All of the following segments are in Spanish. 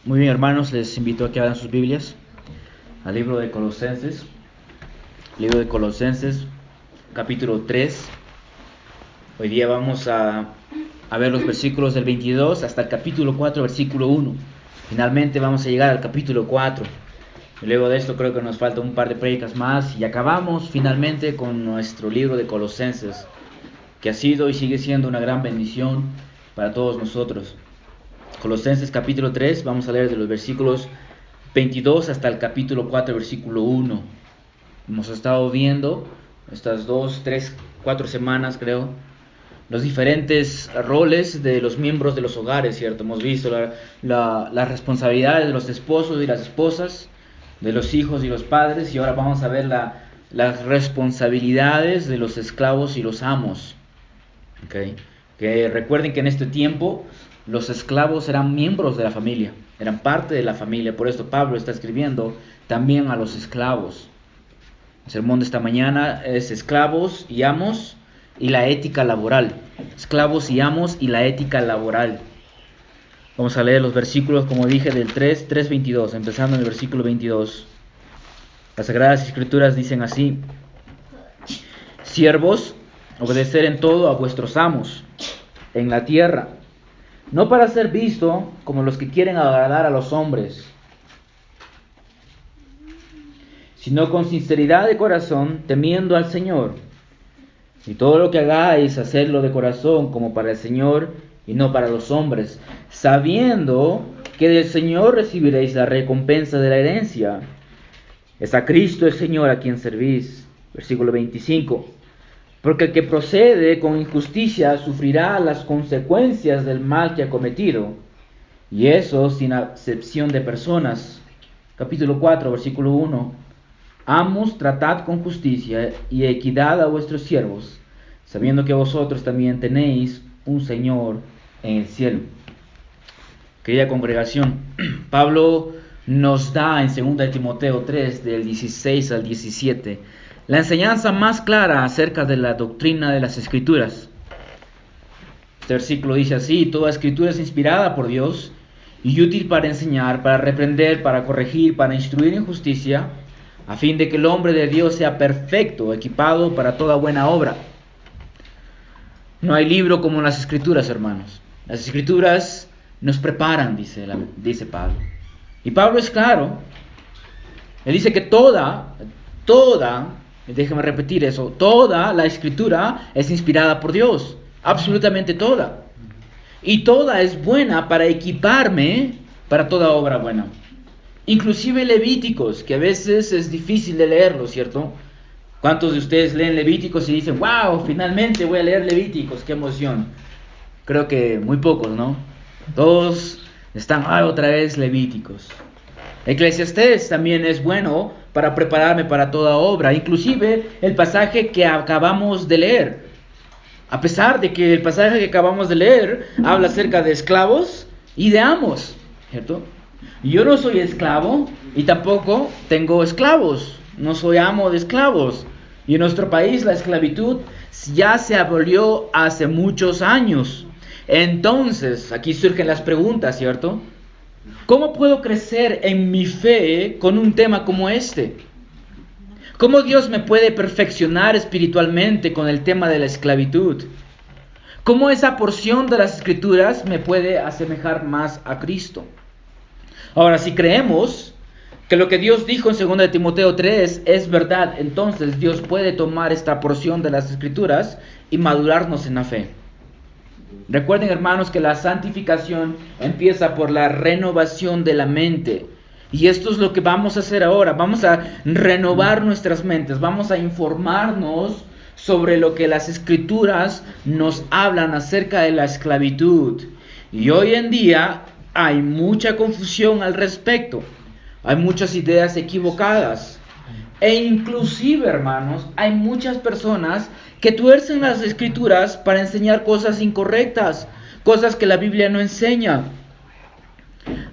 Muy bien, hermanos, les invito a que abran sus Biblias al libro de Colosenses, capítulo 3. Hoy día vamos a ver los versículos del 22 hasta el capítulo 4, versículo 1. Finalmente vamos a llegar al capítulo 4. Y luego de esto creo que nos falta un par de prédicas más y acabamos finalmente con nuestro libro de Colosenses, que ha sido y sigue siendo una gran bendición para todos nosotros. Colosenses capítulo 3, vamos a leer de los versículos 22 hasta el capítulo 4, versículo 1. Hemos estado viendo estas 2, 3, 4 semanas, creo, los diferentes roles de los miembros de los hogares, ¿cierto? Hemos visto las responsabilidades de los esposos y las esposas, de los hijos y los padres, y ahora vamos a ver las responsabilidades de los esclavos y los amos. ¿Okay? Que recuerden que en este tiempo los esclavos eran miembros de la familia, eran parte de la familia. Por esto Pablo está escribiendo también a los esclavos. El sermón de esta mañana es esclavos y amos y la ética laboral. Esclavos y amos y la ética laboral. Vamos a leer los versículos, como dije, del 3:22, empezando en el versículo 22. Las Sagradas Escrituras dicen así: siervos, obedecer en todo a vuestros amos en la tierra, no para ser visto como los que quieren agradar a los hombres, sino con sinceridad de corazón, temiendo al Señor. Y todo lo que hagáis, hacedlo de corazón como para el Señor y no para los hombres, sabiendo que del Señor recibiréis la recompensa de la herencia. Es a Cristo el Señor a quien servís. Versículo 25. Porque el que procede con injusticia sufrirá las consecuencias del mal que ha cometido, y eso sin acepción de personas. Capítulo 4, versículo 1. Amos, tratad con justicia y equidad a vuestros siervos, sabiendo que vosotros también tenéis un Señor en el cielo. Querida congregación, Pablo nos da en 2 de Timoteo 3, del 16 al 17, la enseñanza más clara acerca de la doctrina de las Escrituras. Este versículo dice así: toda Escritura es inspirada por Dios y útil para enseñar, para reprender, para corregir, para instruir en justicia, a fin de que el hombre de Dios sea perfecto, equipado para toda buena obra. No hay libro como las Escrituras, hermanos. Las Escrituras nos preparan, dice Pablo. Y Pablo es claro. Él dice que toda, déjeme repetir eso, toda la Escritura es inspirada por Dios. Absolutamente toda. Y toda es buena para equiparme para toda obra buena. Inclusive Levíticos, que a veces es difícil de leerlo, ¿cierto? ¿Cuántos de ustedes leen Levíticos y dicen, wow, finalmente voy a leer Levíticos, qué emoción? Creo que muy pocos, ¿no? Todos están, otra vez Levíticos. Eclesiastés también es bueno para prepararme para toda obra. Inclusive el pasaje que acabamos de leer. A pesar de que el pasaje que acabamos de leer habla acerca de esclavos y de amos, ¿cierto? Yo no soy esclavo y tampoco tengo esclavos. No soy amo de esclavos. Y en nuestro país la esclavitud ya se abolió hace muchos años. Entonces, aquí surgen las preguntas, ¿cierto? ¿Cómo puedo crecer en mi fe con un tema como este? ¿Cómo Dios me puede perfeccionar espiritualmente con el tema de la esclavitud? ¿Cómo esa porción de las Escrituras me puede asemejar más a Cristo? Ahora, si creemos que lo que Dios dijo en 2 de Timoteo 3 es verdad, entonces Dios puede tomar esta porción de las Escrituras y madurarnos en la fe. Recuerden, hermanos, que la santificación empieza por la renovación de la mente. Y esto es lo que vamos a hacer ahora. Vamos a renovar nuestras mentes. Vamos a informarnos sobre lo que las Escrituras nos hablan acerca de la esclavitud. Y hoy en día hay mucha confusión al respecto. Hay muchas ideas equivocadas. E inclusive, hermanos, hay muchas personas que tuercen las Escrituras para enseñar cosas incorrectas, cosas que la Biblia no enseña.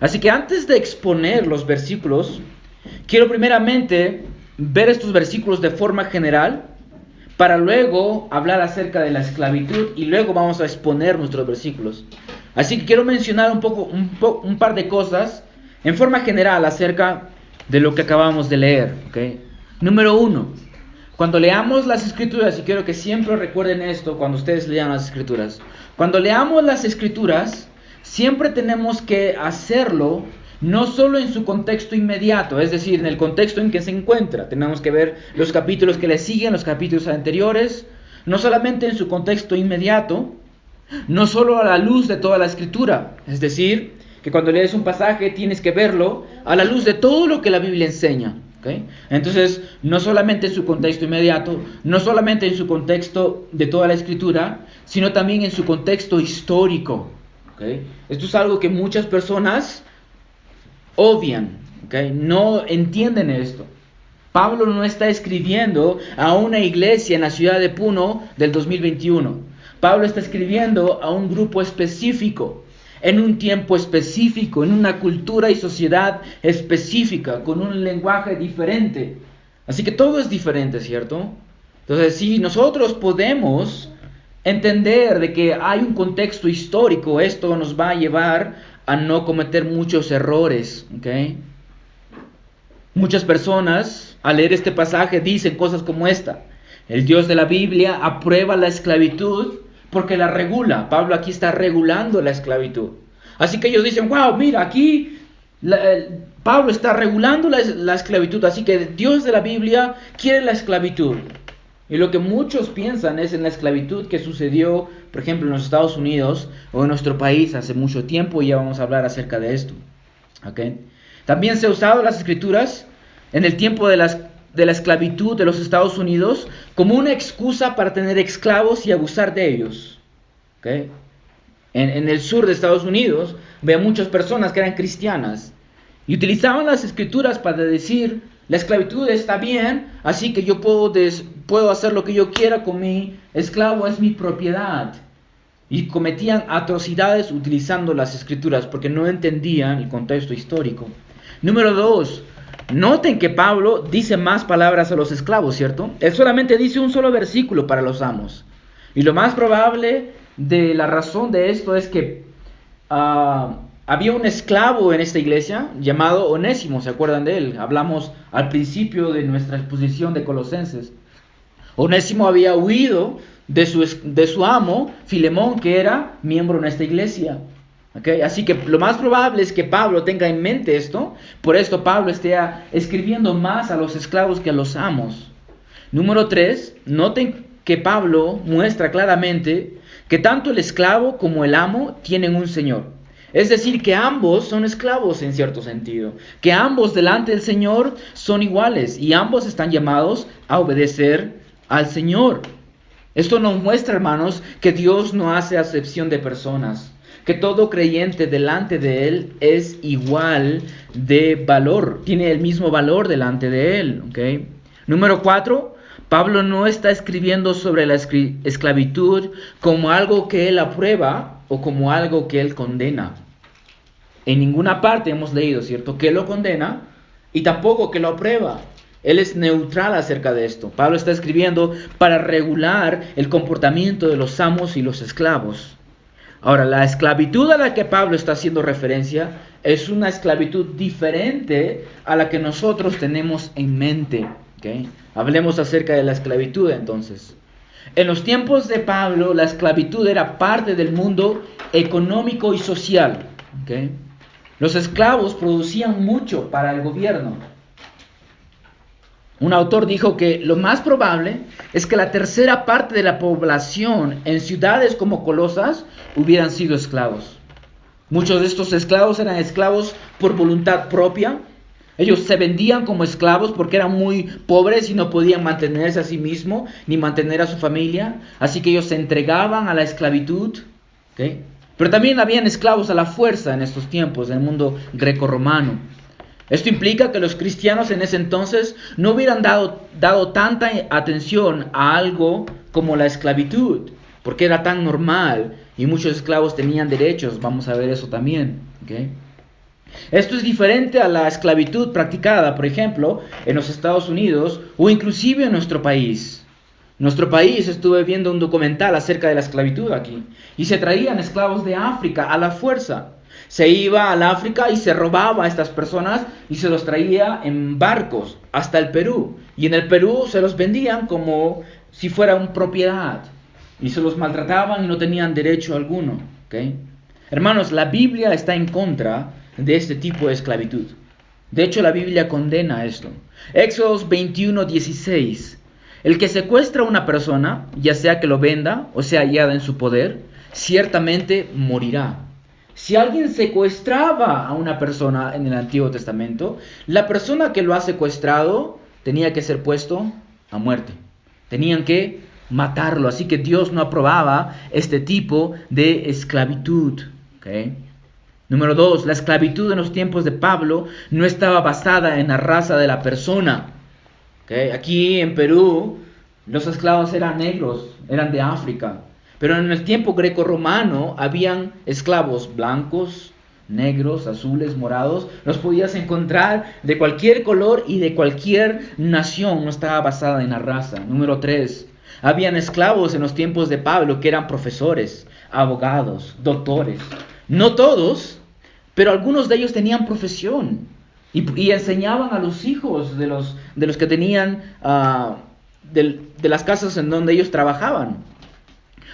Así que antes de exponer los versículos, quiero primeramente ver estos versículos de forma general, para luego hablar acerca de la esclavitud y luego vamos a exponer nuestros versículos. Así que quiero mencionar un par de cosas en forma general acerca de lo que acabamos de leer. ¿Okay? Número 1, cuando leamos las Escrituras, y quiero que siempre recuerden esto cuando ustedes lean las Escrituras, cuando leamos las Escrituras, siempre tenemos que hacerlo no solo en su contexto inmediato, es decir, en el contexto en que se encuentra. Tenemos que ver los capítulos que le siguen, los capítulos anteriores, no solamente en su contexto inmediato, no solo a la luz de toda la Escritura, es decir, que cuando lees un pasaje tienes que verlo a la luz de todo lo que la Biblia enseña. ¿Okay? Entonces, no solamente en su contexto inmediato, no solamente en su contexto de toda la Escritura, sino también en su contexto histórico. ¿Okay? Esto es algo que muchas personas obvian, ¿okay? No entienden esto. Pablo no está escribiendo a una iglesia en la ciudad de Puno del 2021. Pablo está escribiendo a un grupo específico, en un tiempo específico, en una cultura y sociedad específica, con un lenguaje diferente. Así que todo es diferente, ¿cierto? Entonces, si nosotros podemos entender de que hay un contexto histórico, esto nos va a llevar a no cometer muchos errores, ¿ok? Muchas personas al leer este pasaje dicen cosas como esta: el Dios de la Biblia aprueba la esclavitud porque la regula. Pablo aquí está regulando la esclavitud. Así que ellos dicen, wow, mira, aquí Pablo está regulando la esclavitud, así que Dios de la Biblia quiere la esclavitud. Y lo que muchos piensan es en la esclavitud que sucedió, por ejemplo, en los Estados Unidos o en nuestro país hace mucho tiempo, y ya vamos a hablar acerca de esto. ¿Okay? También se ha usado las Escrituras en el tiempo de la esclavitud de los Estados Unidos como una excusa para tener esclavos y abusar de ellos. ¿Okay? En el sur de Estados Unidos veo muchas personas que eran cristianas y utilizaban las Escrituras para decir: la esclavitud está bien, así que yo puedo hacer lo que yo quiera con mi esclavo, es mi propiedad. Y cometían atrocidades utilizando las Escrituras porque no entendían el contexto histórico. Número 2, noten que Pablo dice más palabras a los esclavos, ¿cierto? Él solamente dice un solo versículo para los amos. Y lo más probable de la razón de esto es que había un esclavo en esta iglesia llamado Onésimo, ¿se acuerdan de él? Hablamos al principio de nuestra exposición de Colosenses. Onésimo había huido de su amo, Filemón, que era miembro en esta iglesia. ¿Okay? Así que lo más probable es que Pablo tenga en mente esto, por esto Pablo esté escribiendo más a los esclavos que a los amos. Número 3, noten que Pablo muestra claramente que tanto el esclavo como el amo tienen un señor. Es decir, que ambos son esclavos en cierto sentido, que ambos delante del Señor son iguales y ambos están llamados a obedecer al Señor. Esto nos muestra, hermanos, que Dios no hace acepción de personas, que todo creyente delante de Él es igual de valor, tiene el mismo valor delante de Él. ¿Okay? Número 4, Pablo no está escribiendo sobre la esclavitud como algo que él aprueba o como algo que él condena. En ninguna parte hemos leído, ¿cierto?, que lo condena y tampoco que lo aprueba. Él es neutral acerca de esto. Pablo está escribiendo para regular el comportamiento de los amos y los esclavos. Ahora, la esclavitud a la que Pablo está haciendo referencia es una esclavitud diferente a la que nosotros tenemos en mente. ¿Okay? Hablemos acerca de la esclavitud entonces. En los tiempos de Pablo, la esclavitud era parte del mundo económico y social. ¿Okay? Los esclavos producían mucho para el gobierno. Un autor dijo que lo más probable es que la tercera parte de la población en ciudades como Colosas hubieran sido esclavos. Muchos de estos esclavos eran esclavos por voluntad propia. Ellos se vendían como esclavos porque eran muy pobres y no podían mantenerse a sí mismos ni mantener a su familia. Así que ellos se entregaban a la esclavitud. ¿Okay? Pero también habían esclavos a la fuerza en estos tiempos, en el mundo grecorromano. Esto implica que los cristianos en ese entonces no hubieran dado tanta atención a algo como la esclavitud, porque era tan normal y muchos esclavos tenían derechos. Vamos a ver eso también. ¿Okay? Esto es diferente a la esclavitud practicada, por ejemplo, en los Estados Unidos o inclusive en nuestro país. En nuestro país estuve viendo un documental acerca de la esclavitud aquí y se traían esclavos de África a la fuerza. Se iba al África y se robaba a estas personas y se los traía en barcos hasta el Perú. Y en el Perú se los vendían como si fuera una propiedad. Y se los maltrataban y no tenían derecho alguno. ¿Okay? Hermanos, la Biblia está en contra de este tipo de esclavitud. De hecho, la Biblia condena esto. Éxodo 21:16. El que secuestra a una persona, ya sea que lo venda o sea hallada en su poder, ciertamente morirá. Si alguien secuestraba a una persona en el Antiguo Testamento, la persona que lo ha secuestrado tenía que ser puesto a muerte. Tenían que matarlo. Así que Dios no aprobaba este tipo de esclavitud. ¿Okay? Número 2, la esclavitud en los tiempos de Pablo no estaba basada en la raza de la persona. ¿Okay? Aquí en Perú, los esclavos eran negros, eran de África. Pero en el tiempo greco-romano habían esclavos blancos, negros, azules, morados. Los podías encontrar de cualquier color y de cualquier nación. No estaba basada en la raza. Número 3, habían esclavos en los tiempos de Pablo que eran profesores, abogados, doctores. No todos, pero algunos de ellos tenían profesión y enseñaban a los hijos de los que tenían de las casas en donde ellos trabajaban.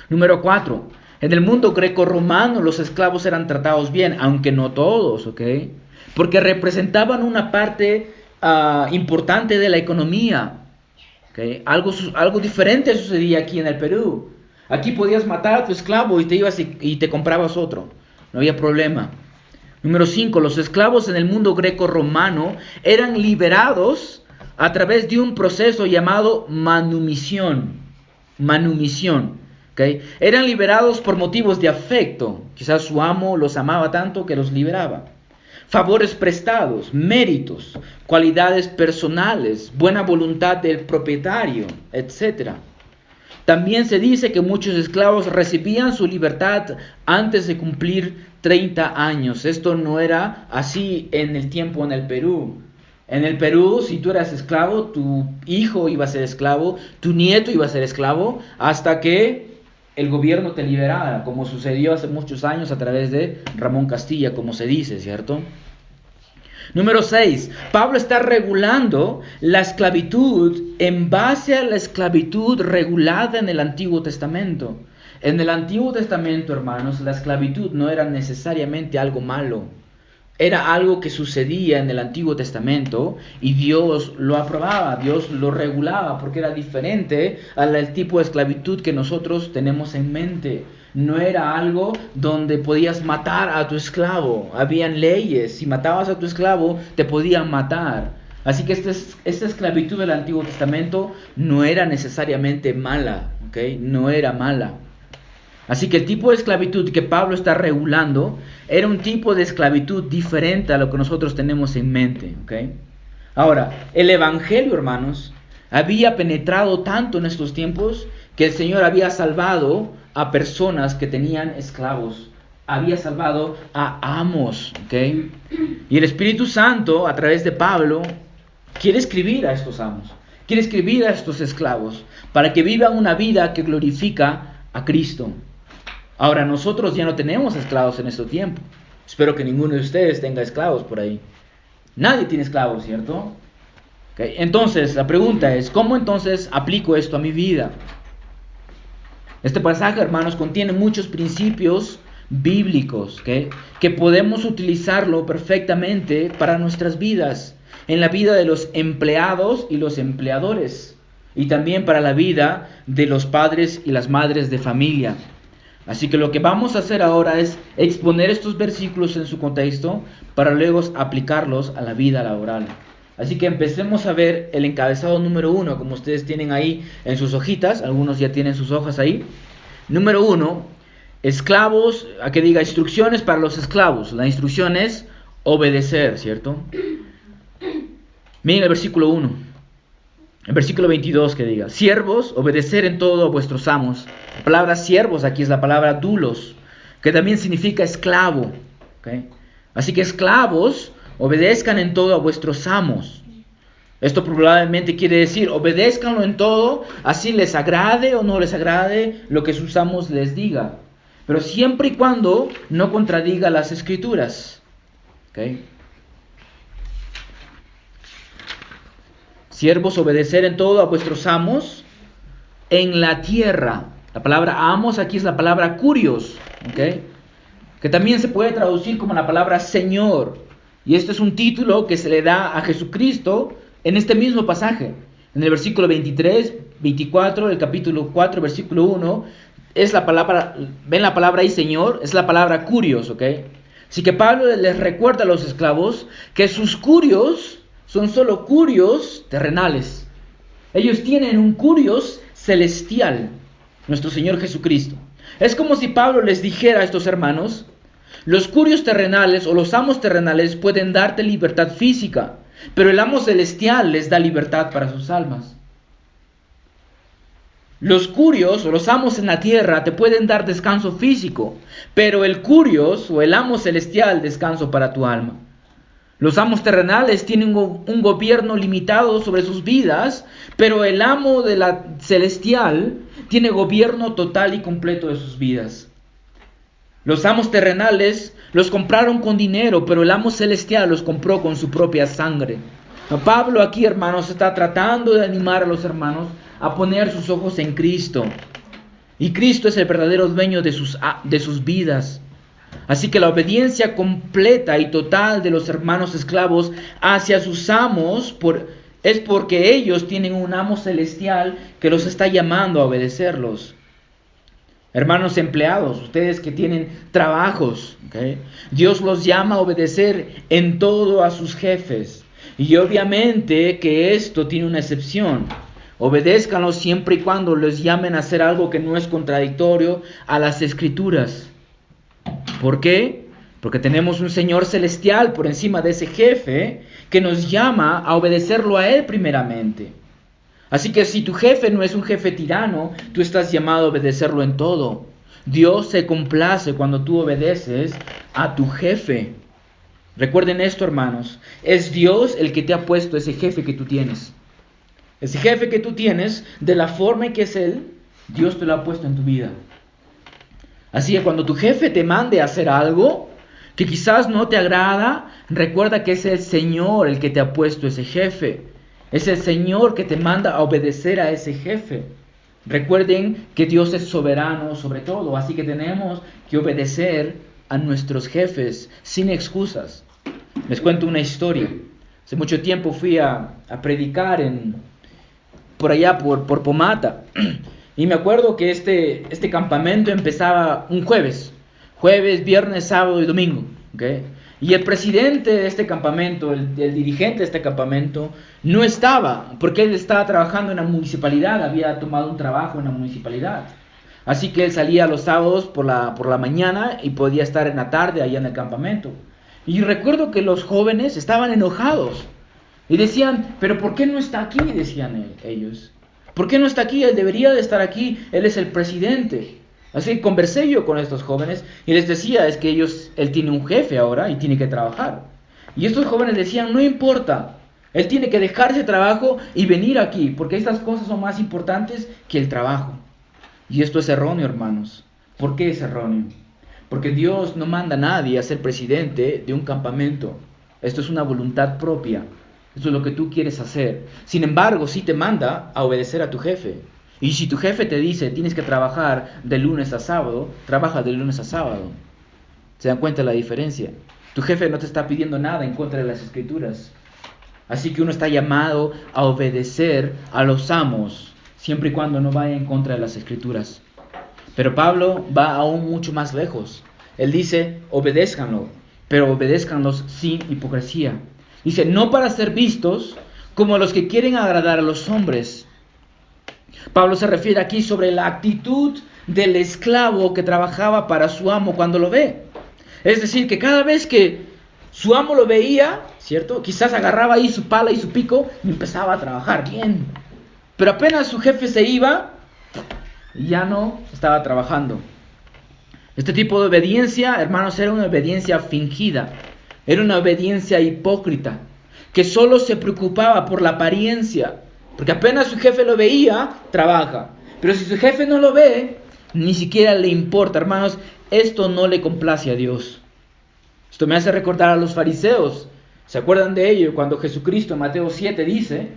Número 4, en el mundo greco-romano los esclavos eran tratados bien, aunque no todos, ¿ok? Porque representaban una parte importante de la economía. ¿Okay? Algo diferente sucedía aquí en el Perú. Aquí podías matar a tu esclavo y te ibas y te comprabas otro. No había problema. Número 5, los esclavos en el mundo greco-romano eran liberados a través de un proceso llamado manumisión. Manumisión. ¿Okay? Eran liberados por motivos de afecto. Quizás su amo los amaba tanto que los liberaba. Favores prestados, méritos, cualidades personales, buena voluntad del propietario, etc. También se dice que muchos esclavos recibían su libertad antes de cumplir 30 años. Esto no era así en el tiempo en el Perú. En el Perú, si tú eras esclavo, tu hijo iba a ser esclavo, tu nieto iba a ser esclavo, hasta que el gobierno te liberara, como sucedió hace muchos años a través de Ramón Castilla, como se dice, ¿cierto? Número 6, Pablo está regulando la esclavitud en base a la esclavitud regulada en el Antiguo Testamento. En el Antiguo Testamento, hermanos, la esclavitud no era necesariamente algo malo. Era algo que sucedía en el Antiguo Testamento y Dios lo aprobaba, Dios lo regulaba, porque era diferente al tipo de esclavitud que nosotros tenemos en mente. No era algo donde podías matar a tu esclavo. Habían leyes. Si matabas a tu esclavo, te podían matar. Así que esta esclavitud del Antiguo Testamento no era necesariamente mala. ¿Okay? No era mala. Así que el tipo de esclavitud que Pablo está regulando era un tipo de esclavitud diferente a lo que nosotros tenemos en mente. ¿Okay? Ahora, el Evangelio, hermanos, había penetrado tanto en estos tiempos que el Señor había salvado a personas que tenían esclavos. Había salvado a amos. ¿Okay? Y el Espíritu Santo, a través de Pablo, quiere escribir a estos amos. Quiere escribir a estos esclavos para que vivan una vida que glorifica a Cristo. Ahora, nosotros ya no tenemos esclavos en este tiempo. Espero que ninguno de ustedes tenga esclavos por ahí. Nadie tiene esclavos, ¿cierto? ¿Okay? Entonces, la pregunta es, ¿cómo entonces aplico esto a mi vida? Este pasaje, hermanos, contiene muchos principios bíblicos, ¿okay? Que podemos utilizarlo perfectamente para nuestras vidas, en la vida de los empleados y los empleadores, y también para la vida de los padres y las madres de familia. Así que lo que vamos a hacer ahora es exponer estos versículos en su contexto para luego aplicarlos a la vida laboral. Así que empecemos a ver el encabezado número 1, como ustedes tienen ahí en sus hojitas, algunos ya tienen sus hojas ahí. Número 1, esclavos, a que diga instrucciones para los esclavos. La instrucción es obedecer, ¿cierto? Miren el versículo 1. El versículo 22 que diga, siervos, obedecer en todo a vuestros amos. La palabra siervos aquí es la palabra doulos, que también significa esclavo. ¿Okay? Así que esclavos, obedezcan en todo a vuestros amos. Esto probablemente quiere decir, obedézcanlo en todo, así les agrade o no les agrade lo que sus amos les diga. pero siempre y cuando no contradiga las Escrituras. ¿Okay? Siervos, obedecer en todo a vuestros amos en la tierra. La palabra amos aquí es la palabra kurios, ¿okay? Que también se puede traducir como la palabra Señor. Y este es un título que se le da a Jesucristo en este mismo pasaje. En el versículo 23, 24, el capítulo 4, versículo 1, es la palabra, ven la palabra ahí Señor, es la palabra kurios, ¿ok? Así que Pablo les recuerda a los esclavos que sus kurios son solo kurios terrenales. Ellos tienen un kurios celestial, nuestro Señor Jesucristo. Es como si Pablo les dijera a estos hermanos: los kurios terrenales o los amos terrenales pueden darte libertad física, pero el amo celestial les da libertad para sus almas. Los kurios o los amos en la tierra te pueden dar descanso físico, pero el kurios o el amo celestial descanso para tu alma. Los amos terrenales tienen un gobierno limitado sobre sus vidas, pero el amo de la celestial tiene gobierno total y completo de sus vidas. Los amos terrenales los compraron con dinero, pero el amo celestial los compró con su propia sangre. Pablo aquí, hermanos, está tratando de animar a los hermanos a poner sus ojos en Cristo. Y Cristo es el verdadero dueño de sus vidas. Así que la obediencia completa y total de los hermanos esclavos hacia sus amos es porque ellos tienen un amo celestial que los está llamando a obedecerlos. Hermanos empleados, ustedes que tienen trabajos, ¿okay? Dios los llama a obedecer en todo a sus jefes. Y obviamente que esto tiene una excepción. Obedézcanlos siempre y cuando les llamen a hacer algo que no es contradictorio a las Escrituras. ¿Por qué? Porque tenemos un Señor celestial por encima de ese jefe que nos llama a obedecerlo a Él primeramente. Así que si tu jefe no es un jefe tirano, tú estás llamado a obedecerlo en todo. Dios se complace cuando tú obedeces a tu jefe. Recuerden esto, hermanos. Es Dios el que te ha puesto ese jefe que tú tienes. Ese jefe que tú tienes, de la forma en que es Él, Dios te lo ha puesto en tu vida. Así que cuando tu jefe te mande a hacer algo que quizás no te agrada, recuerda que es el Señor el que te ha puesto ese jefe. Es el Señor que te manda a obedecer a ese jefe. Recuerden que Dios es soberano sobre todo, así que tenemos que obedecer a nuestros jefes sin excusas. Les cuento una historia. Hace mucho tiempo fui a predicar por allá, por Pomata. Y me acuerdo que este campamento empezaba un jueves, viernes, sábado y domingo. ¿Okay? Y el presidente de este campamento, el dirigente de este campamento, no estaba, porque él estaba trabajando en la municipalidad, había tomado un trabajo en la municipalidad. Así que él salía los sábados por la mañana y podía estar en la tarde allá en el campamento. Y recuerdo que los jóvenes estaban enojados y decían: ¿pero por qué no está aquí?, decían ellos. ¿Por qué no está aquí? Él debería de estar aquí, él es el presidente. Así que conversé yo con estos jóvenes y les decía: es que él tiene un jefe ahora y tiene que trabajar. Y estos jóvenes decían: no importa, él tiene que dejar ese trabajo y venir aquí, porque estas cosas son más importantes que el trabajo. Y esto es erróneo, hermanos. ¿Por qué es erróneo? Porque Dios no manda a nadie a ser presidente de un campamento. Esto es una voluntad propia. Esto es lo que tú quieres hacer. Sin embargo, sí te manda a obedecer a tu jefe. Y si tu jefe te dice: tienes que trabajar de lunes a sábado, trabaja de lunes a sábado. ¿Se dan cuenta de la diferencia? Tu jefe no te está pidiendo nada en contra de las Escrituras. Así que uno está llamado a obedecer a los amos, siempre y cuando no vaya en contra de las Escrituras. Pero Pablo va aún mucho más lejos. Él dice: obedézcanlo, pero obedézcanlos sin hipocresía. Dice: no para ser vistos como los que quieren agradar a los hombres. Pablo se refiere aquí sobre la actitud del esclavo que trabajaba para su amo cuando lo ve. Es decir, que cada vez que su amo lo veía, ¿cierto?, quizás agarraba ahí su pala y su pico y empezaba a trabajar bien. Pero apenas su jefe se iba, ya no estaba trabajando. Este tipo de obediencia, hermanos, era una obediencia fingida. Era una obediencia hipócrita, que solo se preocupaba por la apariencia. Porque apenas su jefe lo veía, trabaja. Pero si su jefe no lo ve, Ni siquiera le importa, hermanos. Esto no le complace a Dios. Esto me hace recordar a los fariseos. ¿Se acuerdan de ello? Cuando Jesucristo en Mateo 7 dice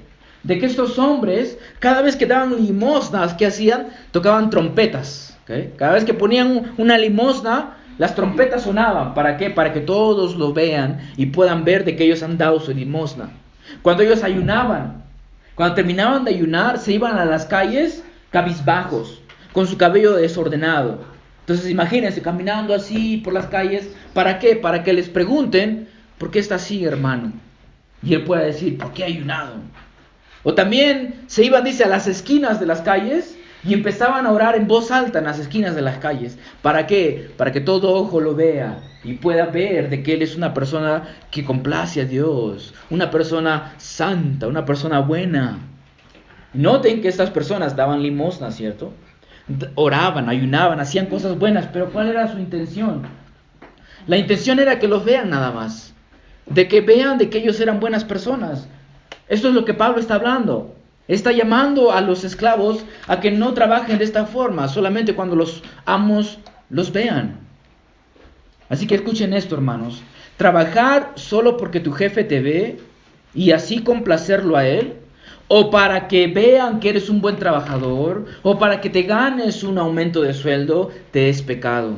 de que estos hombres, cada vez que daban limosnas, ¿qué hacían? Tocaban trompetas. ¿Okay? Cada vez que ponían una limosna, las trompetas sonaban. ¿Para qué? Para que todos lo vean y puedan ver de que ellos han dado su limosna. Cuando ellos ayunaban, cuando terminaban de ayunar, se iban a las calles cabizbajos, con su cabello desordenado. Entonces imagínense, caminando así por las calles. ¿Para qué? Para que les pregunten, ¿por qué está así, hermano? Y él pueda decir, ¿por qué ha ayunado? O también se iban, dice, a las esquinas de las calles y empezaban a orar en voz alta en las esquinas de las calles. ¿Para qué? Para que todo ojo lo vea y pueda ver de que él es una persona que complace a Dios, una persona santa, una persona buena. Noten que estas personas daban limosna, ¿cierto? Oraban, ayunaban, hacían cosas buenas, pero ¿cuál era su intención? La intención era que los vean nada más, de que vean de que ellos eran buenas personas. Esto es lo que Pablo está hablando. Está llamando a los esclavos a que no trabajen de esta forma, solamente cuando los amos los vean. Así que escuchen esto, hermanos. Trabajar solo porque tu jefe te ve y así complacerlo a él, o para que vean que eres un buen trabajador, o para que te ganes un aumento de sueldo, te es pecado.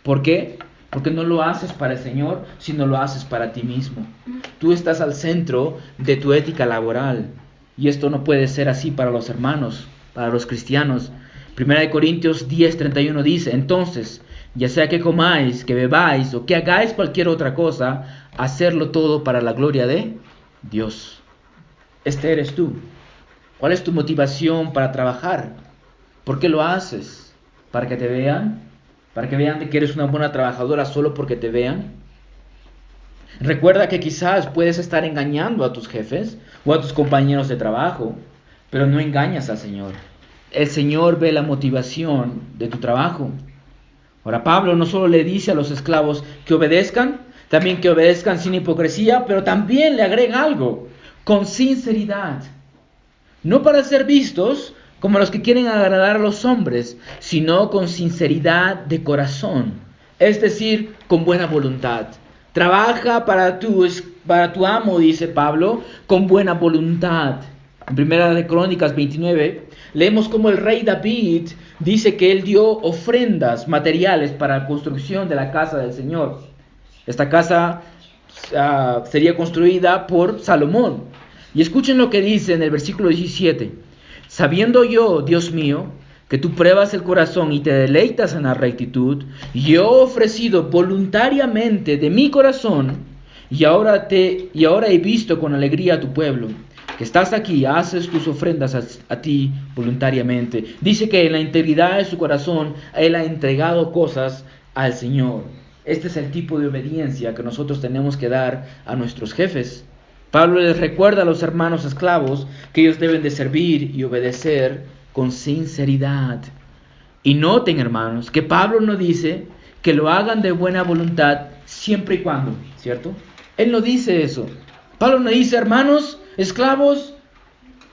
¿Por qué? Porque no lo haces para el Señor, sino lo haces para ti mismo. Tú estás al centro de tu ética laboral. Y esto no puede ser así para los hermanos, para los cristianos. 1 Corintios 10:31 dice, entonces, ya sea que comáis, que bebáis o que hagáis cualquier otra cosa, hacerlo todo para la gloria de Dios. Este eres tú. ¿Cuál es tu motivación para trabajar? ¿Por qué lo haces? ¿Para que te vean? ¿Para que vean de que eres una buena trabajadora solo porque te vean? Recuerda que quizás puedes estar engañando a tus jefes o a tus compañeros de trabajo, pero no engañas al Señor. El Señor ve la motivación de tu trabajo. Ahora Pablo no solo le dice a los esclavos que obedezcan, también que obedezcan sin hipocresía, pero también le agrega algo, con sinceridad. No para ser vistos como los que quieren agradar a los hombres, sino con sinceridad de corazón, es decir, con buena voluntad. Trabaja para tu amo, dice Pablo, con buena voluntad. En Primera de Crónicas 29, leemos cómo el rey David dice que él dio ofrendas materiales para la construcción de la casa del Señor. Esta casa sería construida por Salomón. Y escuchen lo que dice en el versículo 17. Sabiendo yo, Dios mío, que tú pruebas el corazón y te deleitas en la rectitud, yo he ofrecido voluntariamente de mi corazón, y ahora he visto con alegría a tu pueblo, que estás aquí, haces tus ofrendas a ti voluntariamente. Dice que en la integridad de su corazón, él ha entregado cosas al Señor. Este es el tipo de obediencia que nosotros tenemos que dar a nuestros jefes. Pablo les recuerda a los hermanos esclavos que ellos deben de servir y obedecer con sinceridad. Y noten, hermanos, que Pablo no dice que lo hagan de buena voluntad siempre y cuando, ¿cierto? Él no dice eso. Pablo no dice, hermanos, esclavos,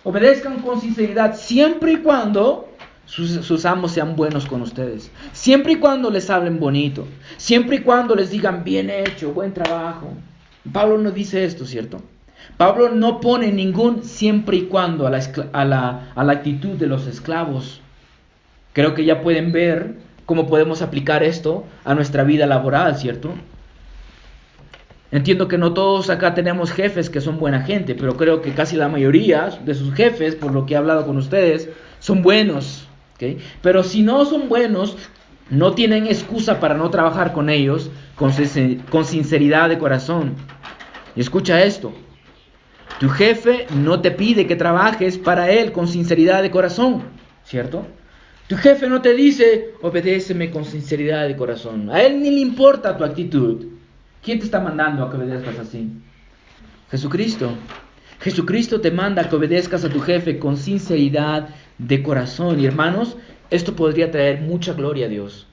obedezcan con sinceridad siempre y cuando sus amos sean buenos con ustedes. Siempre y cuando les hablen bonito. Siempre y cuando les digan, bien hecho, buen trabajo. Pablo no dice esto, ¿cierto? Pablo no pone ningún siempre y cuando a la actitud de los esclavos. Creo que ya pueden ver cómo podemos aplicar esto a nuestra vida laboral, ¿cierto? Entiendo que no todos acá tenemos jefes que son buena gente, pero creo que casi la mayoría de sus jefes, por lo que he hablado con ustedes, son buenos, ¿okay? Pero si no son buenos, no tienen excusa para no trabajar con ellos con sinceridad de corazón. Y escucha esto. Tu jefe no te pide que trabajes para él con sinceridad de corazón, ¿cierto? Tu jefe no te dice, obedéceme con sinceridad de corazón. A él ni le importa tu actitud. ¿Quién te está mandando a que obedezcas así? Jesucristo. Jesucristo te manda a que obedezcas a tu jefe con sinceridad de corazón. Y hermanos, esto podría traer mucha gloria a Dios.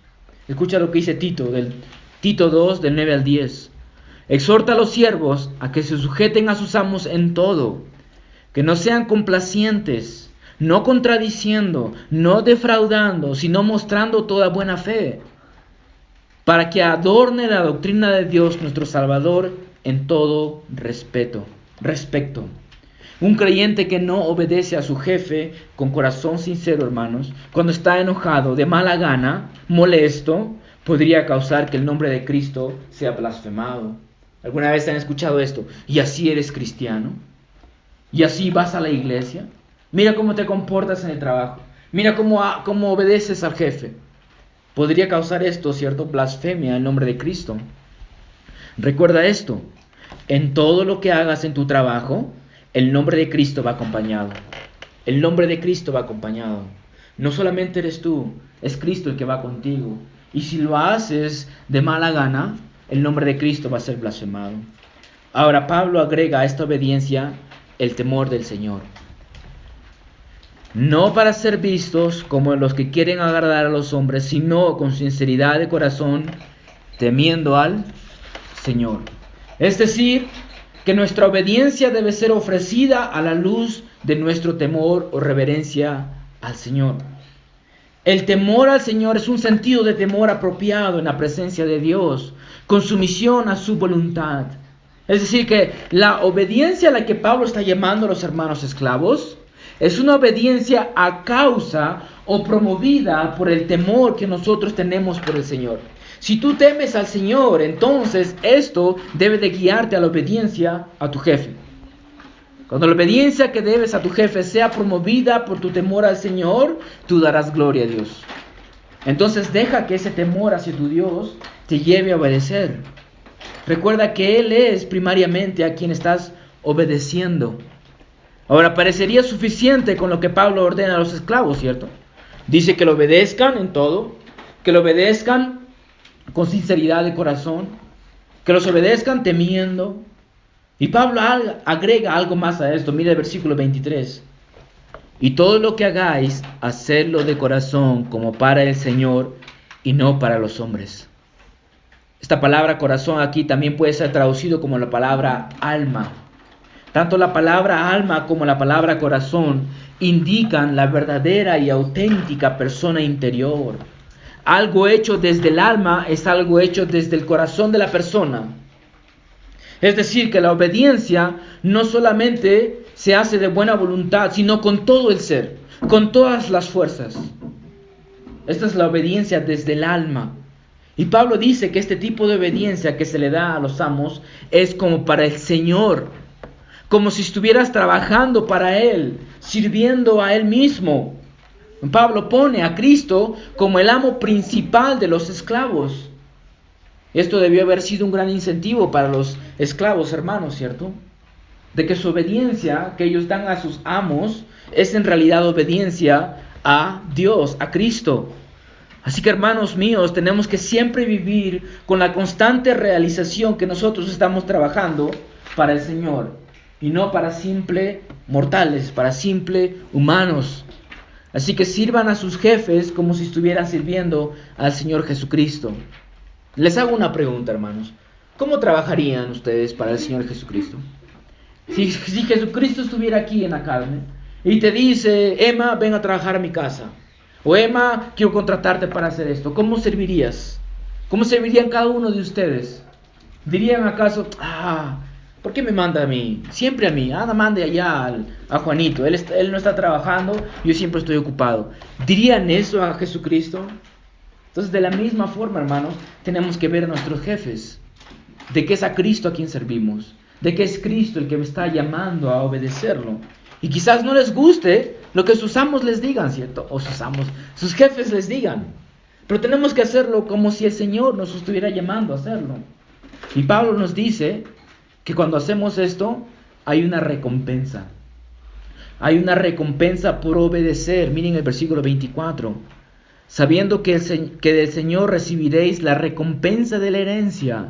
Escucha lo que dice Tito 2, del 9 al 10. Exhorta a los siervos a que se sujeten a sus amos en todo, que no sean complacientes, no contradiciendo, no defraudando, sino mostrando toda buena fe, para que adorne la doctrina de Dios nuestro Salvador en todo respecto. Un creyente que no obedece a su jefe con corazón sincero, hermanos, cuando está enojado, de mala gana, molesto, podría causar que el nombre de Cristo sea blasfemado. ¿Alguna vez han escuchado esto? ¿Y así eres cristiano? ¿Y así vas a la iglesia? Mira cómo te comportas en el trabajo. Mira cómo obedeces al jefe. Podría causar esto, ¿cierto? Blasfemia en nombre de Cristo. Recuerda esto. En todo lo que hagas en tu trabajo, el nombre de Cristo va acompañado. El nombre de Cristo va acompañado. No solamente eres tú, es Cristo el que va contigo. Y si lo haces de mala gana, el nombre de Cristo va a ser blasfemado. Ahora Pablo agrega a esta obediencia el temor del Señor. No para ser vistos como los que quieren agradar a los hombres, sino con sinceridad de corazón, temiendo al Señor. Es decir, que nuestra obediencia debe ser ofrecida a la luz de nuestro temor o reverencia al Señor. El temor al Señor es un sentido de temor apropiado en la presencia de Dios, con sumisión a su voluntad. Es decir, que la obediencia a la que Pablo está llamando a los hermanos esclavos es una obediencia a causa o promovida por el temor que nosotros tenemos por el Señor. Si tú temes al Señor, entonces esto debe de guiarte a la obediencia a tu jefe. Cuando la obediencia que debes a tu jefe sea promovida por tu temor al Señor, tú darás gloria a Dios. Entonces deja que ese temor hacia tu Dios te lleve a obedecer. Recuerda que Él es primariamente a quien estás obedeciendo. Ahora, parecería suficiente con lo que Pablo ordena a los esclavos, ¿cierto? Dice que lo obedezcan en todo, que lo obedezcan con sinceridad de corazón, que los obedezcan temiendo. Y Pablo agrega algo más a esto. Mira el versículo 23. Y todo lo que hagáis, hacedlo de corazón como para el Señor y no para los hombres. Esta palabra corazón aquí también puede ser traducido como la palabra alma. Tanto la palabra alma como la palabra corazón indican la verdadera y auténtica persona interior. Algo hecho desde el alma es algo hecho desde el corazón de la persona. Es decir, que la obediencia no solamente se hace de buena voluntad, sino con todo el ser, con todas las fuerzas. Esta es la obediencia desde el alma. Y Pablo dice que este tipo de obediencia que se le da a los amos es como para el Señor, como si estuvieras trabajando para Él, sirviendo a Él mismo. Pablo pone a Cristo como el amo principal de los esclavos. Esto debió haber sido un gran incentivo para los esclavos, hermanos, ¿cierto? De que su obediencia que ellos dan a sus amos es en realidad obediencia a Dios, a Cristo. Así que, hermanos míos, tenemos que siempre vivir con la constante realización que nosotros estamos trabajando para el Señor y no para simple mortales, para simple humanos. Así que sirvan a sus jefes como si estuvieran sirviendo al Señor Jesucristo. Les hago una pregunta, hermanos. ¿Cómo trabajarían ustedes para el Señor Jesucristo? Si Jesucristo estuviera aquí en la carne y te dice, Emma, ven a trabajar a mi casa. O Emma, quiero contratarte para hacer esto. ¿Cómo servirías? ¿Cómo servirían cada uno de ustedes? ¿Dirían acaso, ¿por qué me manda a mí? Siempre a mí. Mande allá a Juanito. Él no está trabajando, yo siempre estoy ocupado. ¿Dirían eso a Jesucristo? Entonces, de la misma forma, hermanos, tenemos que ver a nuestros jefes. De que es a Cristo a quien servimos. De que es Cristo el que me está llamando a obedecerlo. Y quizás no les guste lo que sus amos les digan, ¿cierto? O sus jefes les digan. Pero tenemos que hacerlo como si el Señor nos estuviera llamando a hacerlo. Y Pablo nos dice que cuando hacemos esto, hay una recompensa. Hay una recompensa por obedecer. Miren el versículo 24. Sabiendo que del Señor recibiréis la recompensa de la herencia.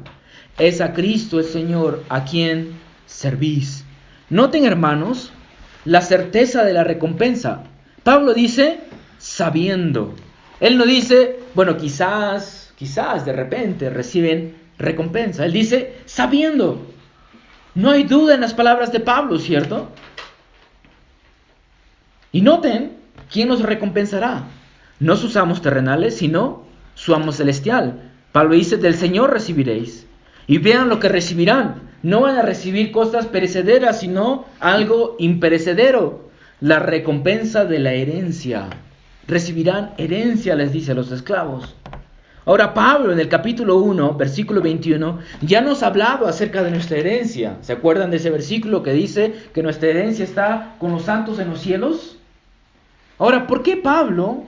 Es a Cristo el Señor a quien servís. Noten, hermanos, la certeza de la recompensa. Pablo dice, sabiendo. Él no dice, bueno, quizás de repente reciben recompensa. Él dice, sabiendo. No hay duda en las palabras de Pablo, ¿cierto? Y noten, ¿quién nos recompensará? No sus amos terrenales, sino su amo celestial. Pablo dice, del Señor recibiréis. Y vean lo que recibirán. No van a recibir cosas perecederas, sino algo imperecedero. La recompensa de la herencia. Recibirán herencia, les dice a los esclavos. Ahora Pablo en el capítulo 1, versículo 21, ya nos ha hablado acerca de nuestra herencia. ¿Se acuerdan de ese versículo que dice que nuestra herencia está con los santos en los cielos? Ahora, ¿por qué Pablo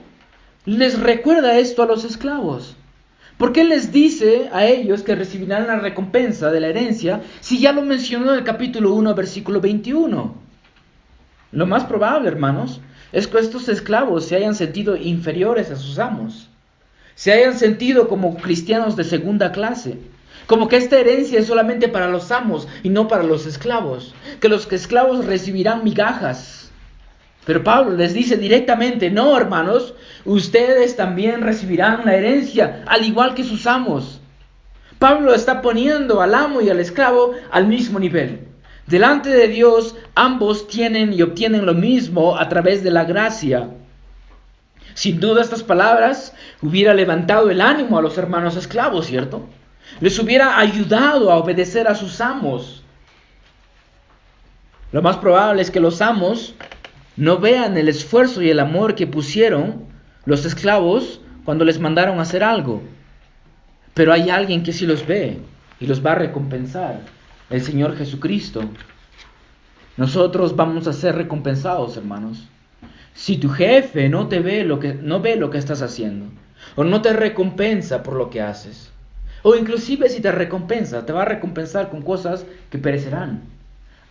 les recuerda esto a los esclavos? ¿Por qué les dice a ellos que recibirán la recompensa de la herencia si ya lo mencionó en el capítulo 1, versículo 21? Lo más probable, hermanos, es que estos esclavos se hayan sentido inferiores a sus amos. Se hayan sentido como cristianos de segunda clase. Como que esta herencia es solamente para los amos y no para los esclavos. Que los esclavos recibirán migajas. Pero Pablo les dice directamente, no, hermanos, ustedes también recibirán la herencia, al igual que sus amos. Pablo está poniendo al amo y al esclavo al mismo nivel. Delante de Dios, ambos tienen y obtienen lo mismo a través de la gracia. Sin duda estas palabras hubiera levantado el ánimo a los hermanos esclavos, ¿cierto? Les hubiera ayudado a obedecer a sus amos. Lo más probable es que los amos no vean el esfuerzo y el amor que pusieron los esclavos cuando les mandaron a hacer algo. Pero hay alguien que sí los ve y los va a recompensar, el Señor Jesucristo. Nosotros vamos a ser recompensados, hermanos. Si tu jefe no ve lo que estás haciendo, o no te recompensa por lo que haces, o inclusive si te recompensa, te va a recompensar con cosas que perecerán.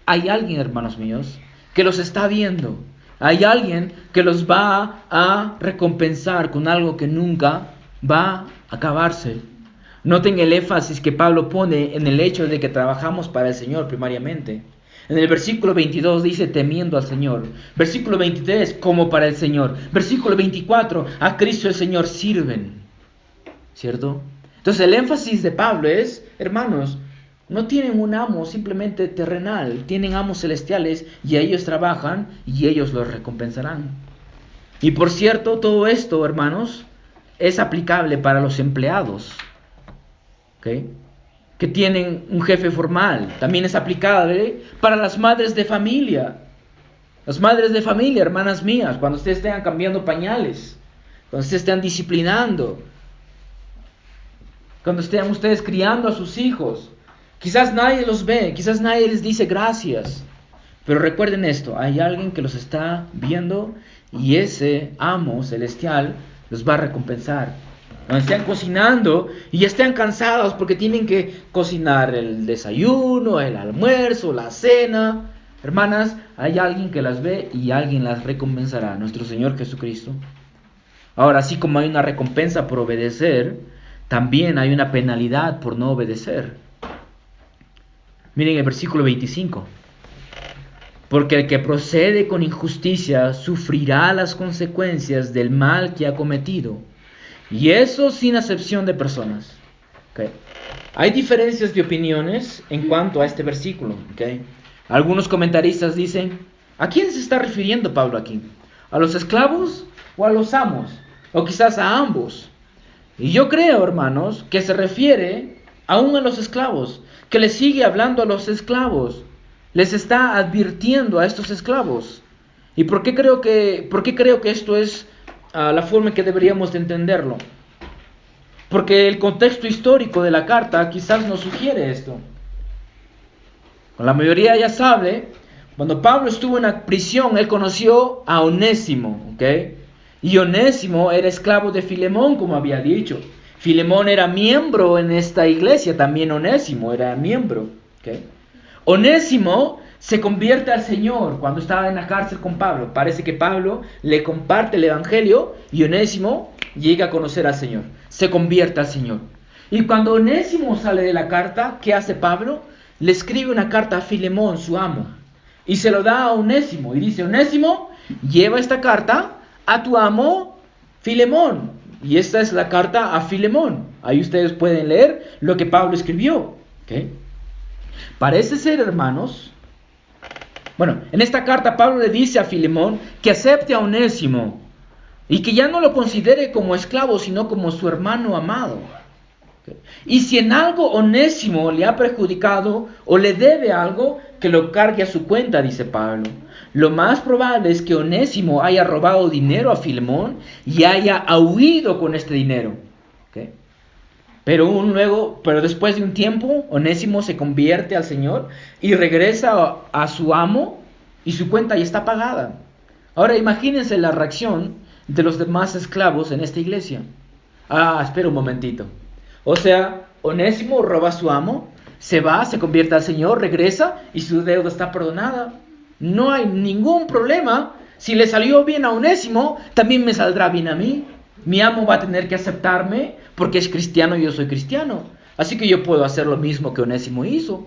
Hay alguien, hermanos míos, que los está viendo. Hay alguien que los va a recompensar con algo que nunca va a acabarse. Noten el énfasis que Pablo pone en el hecho de que trabajamos para el Señor primariamente. En el versículo 22 dice temiendo al Señor. Versículo 23, como para el Señor. Versículo 24, a Cristo el Señor sirven. ¿Cierto? Entonces el énfasis de Pablo es, hermanos, no tienen un amo simplemente terrenal, tienen amos celestiales y ellos trabajan y ellos los recompensarán. Y por cierto, todo esto, hermanos, es aplicable para los empleados. ¿Ok? Que tienen un jefe formal. También es aplicable para las madres de familia. Las madres de familia, hermanas mías, cuando ustedes estén cambiando pañales, cuando ustedes estén disciplinando, cuando estén ustedes criando a sus hijos, quizás nadie los ve, quizás nadie les dice gracias, pero recuerden esto, hay alguien que los está viendo y ese amo celestial los va a recompensar. Cuando estén cocinando y estén cansados porque tienen que cocinar el desayuno, el almuerzo, la cena. Hermanas, hay alguien que las ve y alguien las recompensará, nuestro Señor Jesucristo. Ahora, así como hay una recompensa por obedecer, también hay una penalidad por no obedecer. Miren el versículo 25. Porque el que procede con injusticia sufrirá las consecuencias del mal que ha cometido. Y eso sin acepción de personas. ¿Okay? Hay diferencias de opiniones en cuanto a este versículo. ¿Okay? Algunos comentaristas dicen, ¿a quién se está refiriendo Pablo aquí? ¿A los esclavos o a los amos? O quizás a ambos. Y yo creo, hermanos, que se refiere aún a los esclavos, que le sigue hablando a los esclavos. Les está advirtiendo a estos esclavos. ¿Y por qué creo que esto es la forma en que deberíamos de entenderlo? Porque el contexto histórico de la carta quizás nos sugiere esto. La mayoría ya sabe, cuando Pablo estuvo en la prisión, él conoció a Onésimo, ¿ok? Y Onésimo era esclavo de Filemón, como había dicho. Filemón era miembro en esta iglesia, también Onésimo era miembro, ¿ok? Onésimo se convierte al Señor cuando estaba en la cárcel con Pablo. Parece que Pablo le comparte el evangelio y Onésimo llega a conocer al Señor. Se convierte al Señor. Y cuando Onésimo sale de la carta, ¿qué hace Pablo? Le escribe una carta a Filemón, su amo. Y se lo da a Onésimo. Y dice, Onésimo, lleva esta carta a tu amo Filemón. Y esta es la carta a Filemón. Ahí ustedes pueden leer lo que Pablo escribió. ¿Okay? Parece ser, hermanos, Bueno, en esta carta Pablo le dice a Filemón que acepte a Onésimo y que ya no lo considere como esclavo, sino como su hermano amado. Y si en algo Onésimo le ha perjudicado o le debe algo, que lo cargue a su cuenta, dice Pablo. Lo más probable es que Onésimo haya robado dinero a Filemón y haya huido con este dinero. ¿Okay? Pero después de un tiempo, Onésimo se convierte al Señor y regresa a su amo y su cuenta ya está pagada. Ahora imagínense la reacción de los demás esclavos en esta iglesia. Espera un momentito. O sea, Onésimo roba a su amo, se va, se convierte al Señor, regresa y su deuda está perdonada. No hay ningún problema. Si le salió bien a Onésimo, también me saldrá bien a mí. Mi amo va a tener que aceptarme porque es cristiano y yo soy cristiano. Así que yo puedo hacer lo mismo que Onésimo hizo.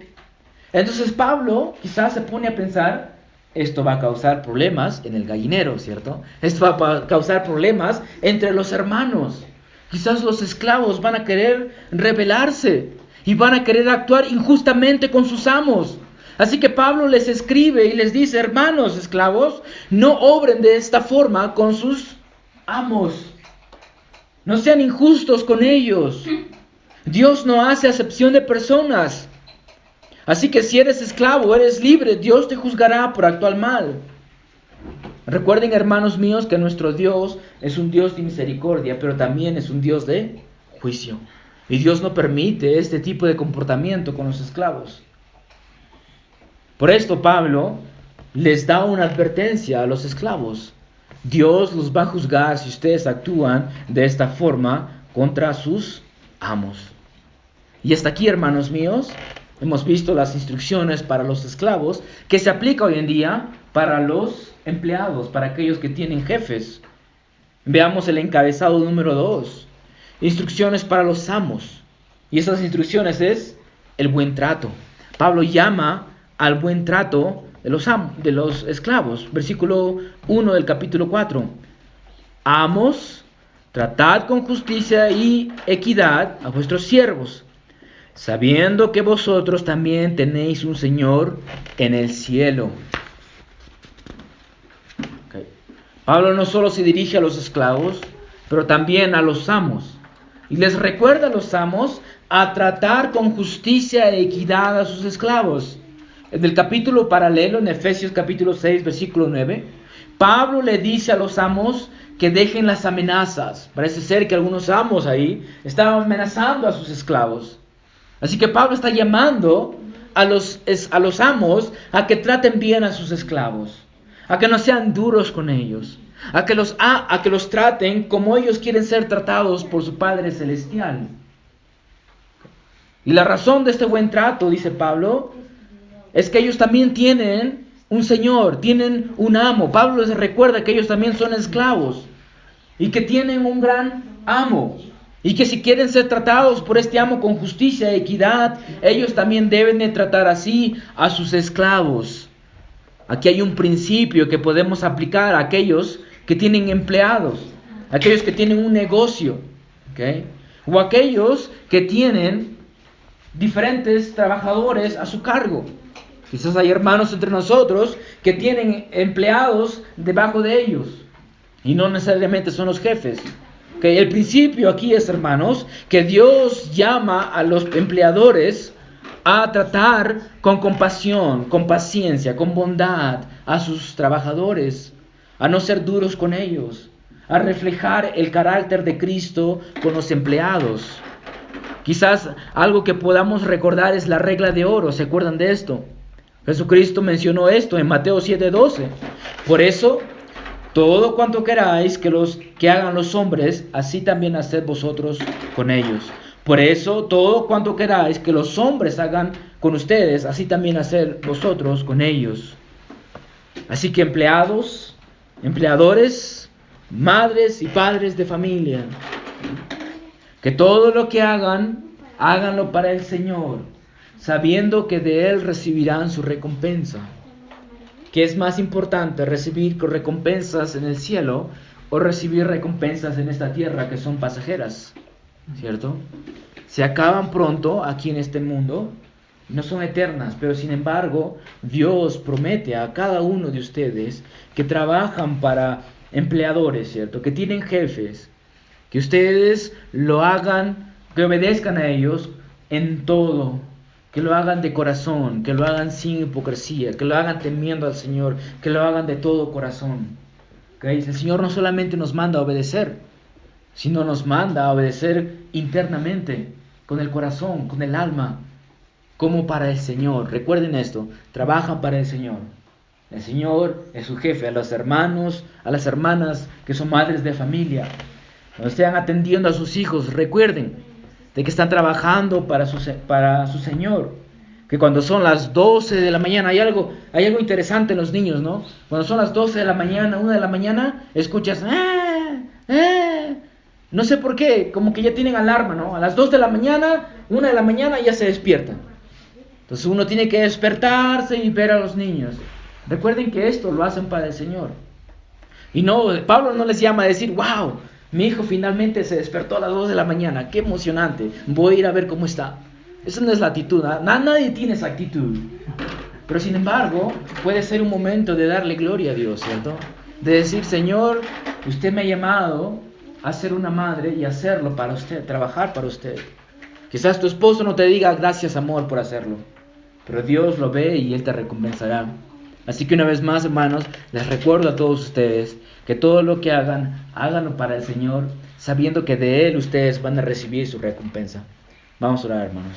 Entonces Pablo quizás se pone a pensar, esto va a causar problemas en el gallinero, ¿cierto? Esto va a causar problemas entre los hermanos. Quizás los esclavos van a querer rebelarse y van a querer actuar injustamente con sus amos. Así que Pablo les escribe y les dice, hermanos esclavos, no obren de esta forma con sus amos. No sean injustos con ellos. Dios no hace acepción de personas. Así que si eres esclavo, eres libre, Dios te juzgará por actuar mal. Recuerden, hermanos míos, que nuestro Dios es un Dios de misericordia, pero también es un Dios de juicio. Y Dios no permite este tipo de comportamiento con los esclavos. Por esto Pablo les da una advertencia a los esclavos. Dios los va a juzgar si ustedes actúan de esta forma contra sus amos. Y hasta aquí, hermanos míos, hemos visto las instrucciones para los esclavos que se aplica hoy en día para los empleados, para aquellos que tienen jefes. Veamos el encabezado número 2. Instrucciones para los amos. Y esas instrucciones es el buen trato. Pablo llama al buen trato de los esclavos. Versículo 1 del capítulo 4. Amos, tratad con justicia y equidad a vuestros siervos, sabiendo que vosotros también tenéis un Señor en el cielo. Okay. Pablo no solo se dirige a los esclavos, pero también a los amos. Y les recuerda a los amos a tratar con justicia e equidad a sus esclavos. En el capítulo paralelo, en Efesios capítulo 6, versículo 9, Pablo le dice a los amos que dejen las amenazas. Parece ser que algunos amos ahí estaban amenazando a sus esclavos. Así que Pablo está llamando a los amos a que traten bien a sus esclavos, a que no sean duros con ellos, a que los traten como ellos quieren ser tratados por su Padre Celestial. Y la razón de este buen trato, dice Pablo, es que ellos también tienen un Señor, tienen un amo. Pablo les recuerda que ellos también son esclavos y que tienen un gran amo. Y que si quieren ser tratados por este amo con justicia y equidad, ellos también deben de tratar así a sus esclavos. Aquí hay un principio que podemos aplicar a aquellos que tienen empleados, aquellos que tienen un negocio, ¿okay? O aquellos que tienen diferentes trabajadores a su cargo. Quizás hay hermanos entre nosotros que tienen empleados debajo de ellos y no necesariamente son los jefes. Okay, el principio aquí es, hermanos, que Dios llama a los empleadores a tratar con compasión, con paciencia, con bondad a sus trabajadores, a no ser duros con ellos, a reflejar el carácter de Cristo con los empleados. Quizás algo que podamos recordar es la regla de oro. ¿Se acuerdan de esto? Jesucristo mencionó esto en Mateo 7:12. Por eso, todo cuanto queráis que hagan los hombres, así también haced vosotros con ellos. Por eso, todo cuanto queráis que los hombres hagan con ustedes, así también haced vosotros con ellos. Así que empleados, empleadores, madres y padres de familia, que todo lo que hagan, háganlo para el Señor, sabiendo que de Él recibirán su recompensa. ¿Qué es más importante, recibir recompensas en el cielo o recibir recompensas en esta tierra que son pasajeras? ¿Cierto? Se acaban pronto aquí en este mundo no son eternas, pero sin embargo Dios promete a cada uno de ustedes que trabajan para empleadores, ¿cierto? Que tienen jefes, que ustedes lo hagan, que obedezcan a ellos en todo, que lo hagan de corazón, que lo hagan sin hipocresía, que lo hagan temiendo al Señor, que lo hagan de todo corazón. ¿Okay? El Señor no solamente nos manda a obedecer, sino nos manda a obedecer internamente, con el corazón, con el alma, como para el Señor. Recuerden esto, trabajan para el Señor. El Señor es su jefe. A los hermanos, a las hermanas que son madres de familia, cuando estén atendiendo a sus hijos, recuerden de que están trabajando para su Señor. Que cuando son las 12 de la mañana, hay algo interesante en los niños, ¿no? Cuando son las 12 de la mañana, 1 de la mañana, escuchas, no sé por qué, como que ya tienen alarma, ¿no? A las 2 de la mañana, 1 de la mañana ya se despiertan. Entonces uno tiene que despertarse y ver a los niños. Recuerden que esto lo hacen para el Señor. Y no, Pablo no les llama a decir, wow, mi hijo finalmente se despertó a las 2 de la mañana, qué emocionante, voy a ir a ver cómo está. Esa no es la actitud, nadie tiene esa actitud. Pero sin embargo, puede ser un momento de darle gloria a Dios, ¿cierto? De decir, Señor, usted me ha llamado a ser una madre y hacerlo para usted, trabajar para usted. Quizás tu esposo no te diga gracias, amor, por hacerlo, pero Dios lo ve y Él te recompensará. Así que una vez más, hermanos, les recuerdo a todos ustedes que todo lo que hagan, háganlo para el Señor, sabiendo que de Él ustedes van a recibir su recompensa. Vamos a orar, hermanos.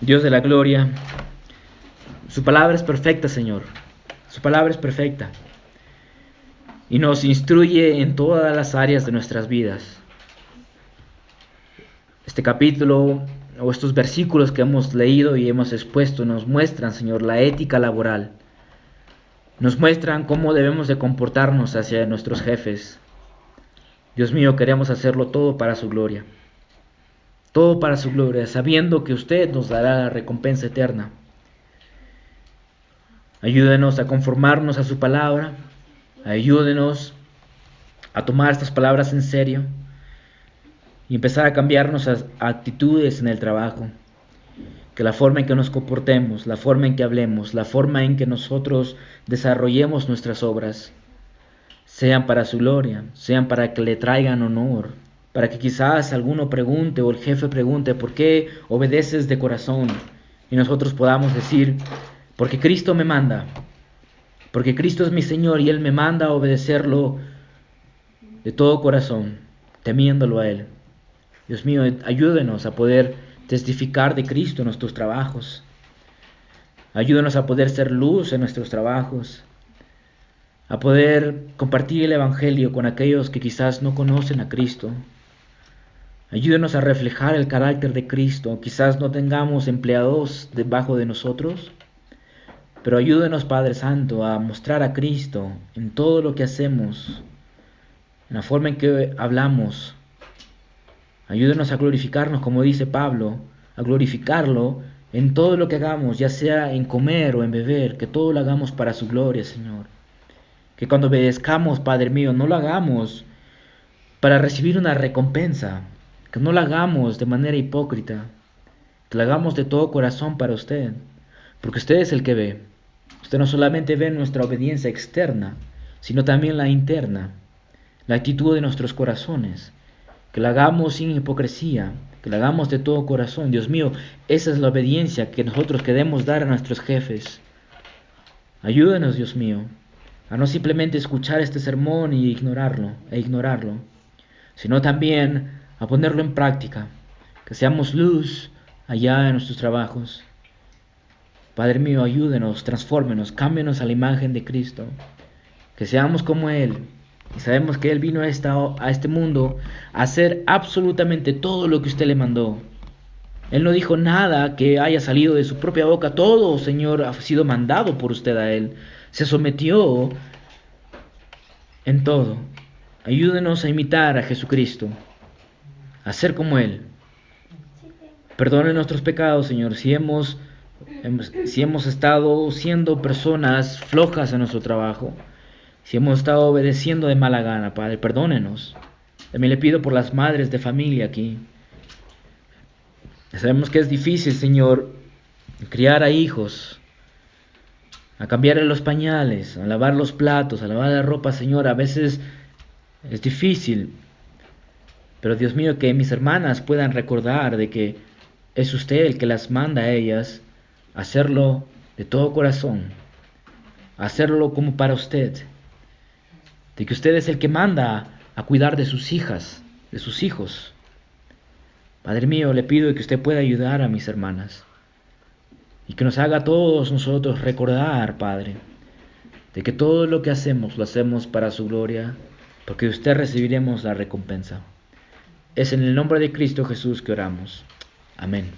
Dios de la gloria, su palabra es perfecta, Señor. Su palabra es perfecta y nos instruye en todas las áreas de nuestras vidas. Este capítulo o estos versículos que hemos leído y hemos expuesto nos muestran, Señor, la ética laboral. Nos muestran cómo debemos de comportarnos hacia nuestros jefes. Dios mío, queremos hacerlo todo para su gloria. Todo para su gloria, sabiendo que usted nos dará la recompensa eterna. Ayúdenos a conformarnos a su palabra. Ayúdenos a tomar estas palabras en serio y empezar a cambiarnos a actitudes en el trabajo. Que la forma en que nos comportemos, la forma en que hablemos, la forma en que nosotros desarrollemos nuestras obras, sean para su gloria, sean para que le traigan honor, para que quizás alguno pregunte o el jefe pregunte, ¿por qué obedeces de corazón? Y nosotros podamos decir, porque Cristo me manda, porque Cristo es mi Señor y Él me manda a obedecerlo de todo corazón, temiéndolo a Él. Dios mío, ayúdenos a poder testificar de Cristo en nuestros trabajos. Ayúdenos a poder ser luz en nuestros trabajos, a poder compartir el Evangelio con aquellos que quizás no conocen a Cristo. Ayúdenos a reflejar el carácter de Cristo. Quizás no tengamos empleados debajo de nosotros, pero ayúdenos, Padre Santo, a mostrar a Cristo en todo lo que hacemos, en la forma en que hablamos. Ayúdenos a glorificarnos, como dice Pablo, a glorificarlo en todo lo que hagamos, ya sea en comer o en beber, que todo lo hagamos para su gloria, Señor. Que cuando obedezcamos, Padre mío, no lo hagamos para recibir una recompensa, que no lo hagamos de manera hipócrita, que lo hagamos de todo corazón para usted, porque usted es el que ve. Usted no solamente ve nuestra obediencia externa, sino también la interna, la actitud de nuestros corazones, que la hagamos sin hipocresía, que la hagamos de todo corazón. Dios mío, esa es la obediencia que nosotros queremos dar a nuestros jefes. Ayúdenos, Dios mío, a no simplemente escuchar este sermón y ignorarlo, sino también a ponerlo en práctica, que seamos luz allá en nuestros trabajos. Padre mío, ayúdenos, transfórmenos, cámbienos a la imagen de Cristo, que seamos como Él. Y sabemos que Él vino a este mundo a hacer absolutamente todo lo que usted le mandó. Él no dijo nada que haya salido de su propia boca. Todo, Señor, ha sido mandado por usted a Él. Se sometió en todo. Ayúdenos a imitar a Jesucristo, a ser como Él. Perdone nuestros pecados, Señor, si hemos estado siendo personas flojas en nuestro trabajo, si hemos estado obedeciendo de mala gana, Padre, perdónenos. También le pido por las madres de familia aquí, Sabemos que es difícil, Señor, criar a hijos, a cambiarle los pañales, a lavar los platos, a lavar la ropa, Señor. A veces es difícil, pero Dios mío, que mis hermanas puedan recordar de que es usted el que las manda a ellas a hacerlo de todo corazón, a hacerlo como para usted, de que usted es el que manda a cuidar de sus hijas, de sus hijos. Padre mío, le pido que usted pueda ayudar a mis hermanas y que nos haga a todos nosotros recordar, Padre, de que todo lo que hacemos lo hacemos para su gloria, porque de usted recibiremos la recompensa. Es en el nombre de Cristo Jesús que oramos. Amén.